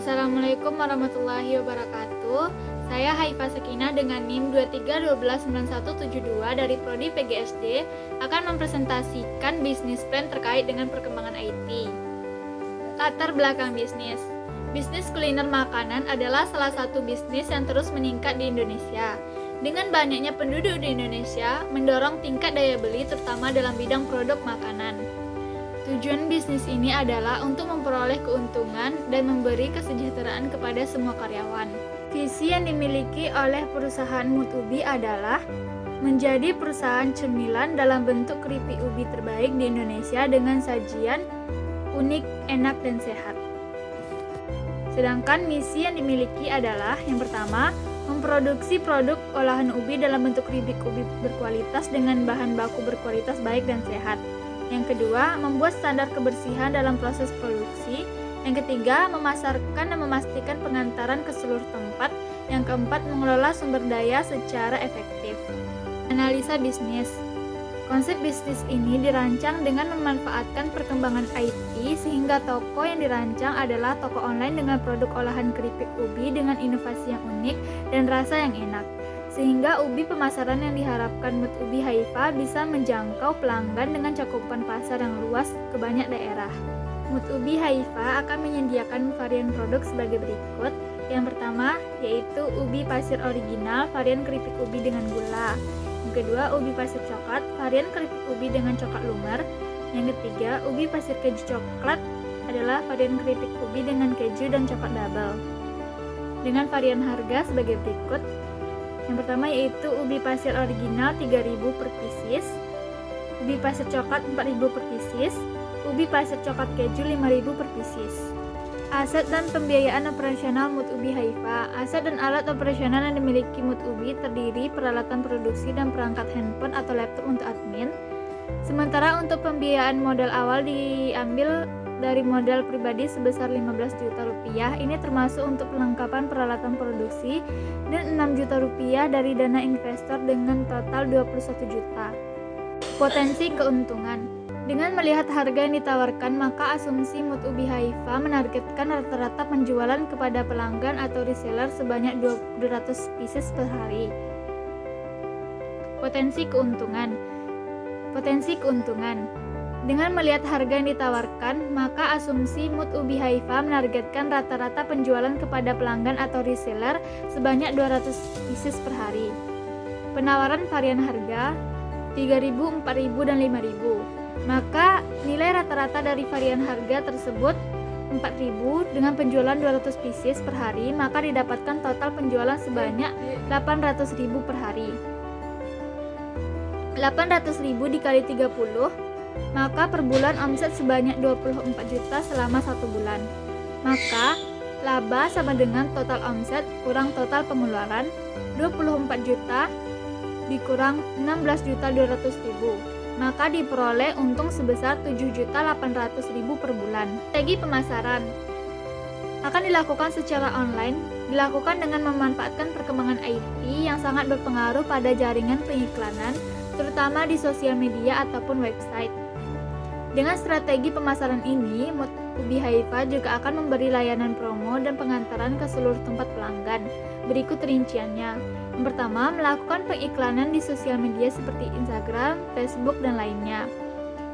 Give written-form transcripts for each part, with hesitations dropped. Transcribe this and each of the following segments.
Assalamualaikum warahmatullahi wabarakatuh. Saya Haifa Sakinah dengan NIM 23129172 dari Prodi PGSD akan mempresentasikan bisnis plan terkait dengan perkembangan IT. Latar belakang bisnis. Bisnis kuliner makanan adalah salah satu bisnis yang terus meningkat di Indonesia. Dengan banyaknya penduduk di Indonesia, mendorong tingkat daya beli terutama dalam bidang produk makanan. Tujuan bisnis ini adalah untuk memperoleh keuntungan dan memberi kesejahteraan kepada semua karyawan. Visi yang dimiliki oleh perusahaan Mutubi adalah menjadi perusahaan cemilan dalam bentuk keripik ubi terbaik di Indonesia dengan sajian unik, enak, dan sehat. Sedangkan misi yang dimiliki adalah yang pertama, memproduksi produk olahan ubi dalam bentuk keripik ubi berkualitas dengan bahan baku berkualitas baik dan sehat. Yang kedua, membuat standar kebersihan dalam proses produksi. Yang ketiga, memasarkan dan memastikan pengantaran ke seluruh tempat. Yang keempat, mengelola sumber daya secara efektif. Analisa bisnis. Konsep bisnis ini dirancang dengan memanfaatkan perkembangan IT sehingga toko yang dirancang adalah toko online dengan produk olahan keripik ubi dengan inovasi yang unik dan rasa yang enak. Sehingga ubi pemasaran yang diharapkan Mutubi Haifa bisa menjangkau pelanggan dengan cakupan pasar yang luas ke banyak daerah. Mutubi Haifa akan menyediakan varian produk sebagai berikut. Yang pertama yaitu ubi pasir original varian keripik ubi dengan gula. Yang kedua, ubi pasir coklat varian keripik ubi dengan coklat lumer. Yang ketiga, ubi pasir keju coklat adalah varian keripik ubi dengan keju dan coklat double. Dengan varian harga sebagai berikut. Yang pertama yaitu ubi pasir original 3.000 per pieces, ubi pasir coklat 4.000 per pieces, ubi pasir coklat keju 5.000 per pieces. Aset dan pembiayaan operasional Mutubi Haifa. Aset dan alat operasional yang dimiliki Mutubi terdiri peralatan produksi dan perangkat handphone atau laptop untuk admin. Sementara untuk pembiayaan modal awal diambil dari modal pribadi sebesar 15 juta rupiah. Ini termasuk untuk perlengkapan peralatan produksi dan 6 juta rupiah dari dana investor dengan total 21 juta. Potensi keuntungan. Dengan melihat harga yang ditawarkan, maka asumsi Mutubi Haifa menargetkan rata-rata penjualan kepada pelanggan atau reseller sebanyak 200 pieces per hari. Potensi keuntungan. Dengan melihat harga yang ditawarkan, maka asumsi Mutubi Haifa menargetkan rata-rata penjualan kepada pelanggan atau reseller sebanyak 200 pieces per hari. Penawaran varian harga 3.000, 4.000, dan 5.000. Maka nilai rata-rata dari varian harga tersebut 4.000 dengan penjualan 200 pieces per hari, maka didapatkan total penjualan sebanyak 800.000 per hari. 800.000 dikali 30, maka per bulan omset sebanyak 24 juta selama 1 bulan. Maka laba sama dengan total omset kurang total pengeluaran 24 juta dikurang 16.200.000. Maka diperoleh untung sebesar 7.800.000 per bulan. Strategi pemasaran akan dilakukan secara online, dilakukan dengan memanfaatkan perkembangan IT yang sangat berpengaruh pada jaringan pengiklanan, terutama di sosial media ataupun website. Dengan strategi pemasaran ini, Mutubi Haifa juga akan memberi layanan promo dan pengantaran ke seluruh tempat pelanggan. Berikut rinciannya. Yang pertama, melakukan pengiklanan di sosial media seperti Instagram, Facebook, dan lainnya.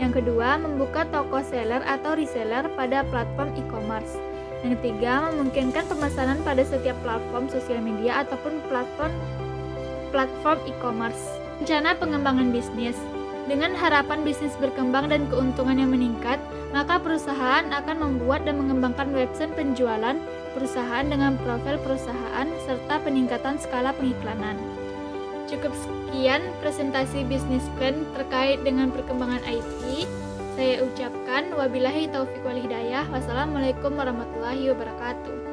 Yang kedua, membuka toko seller atau reseller pada platform e-commerce. Yang ketiga, memungkinkan pemesanan pada setiap platform sosial media ataupun platform e-commerce. Rencana pengembangan bisnis. Dengan harapan bisnis berkembang dan keuntungan yang meningkat, maka perusahaan akan membuat dan mengembangkan website penjualan perusahaan dengan profil perusahaan serta peningkatan skala pengiklanan. Cukup sekian presentasi bisnis plan terkait dengan perkembangan IT. Saya ucapkan wabillahi taufiq wal hidayah. Wassalamualaikum warahmatullahi wabarakatuh.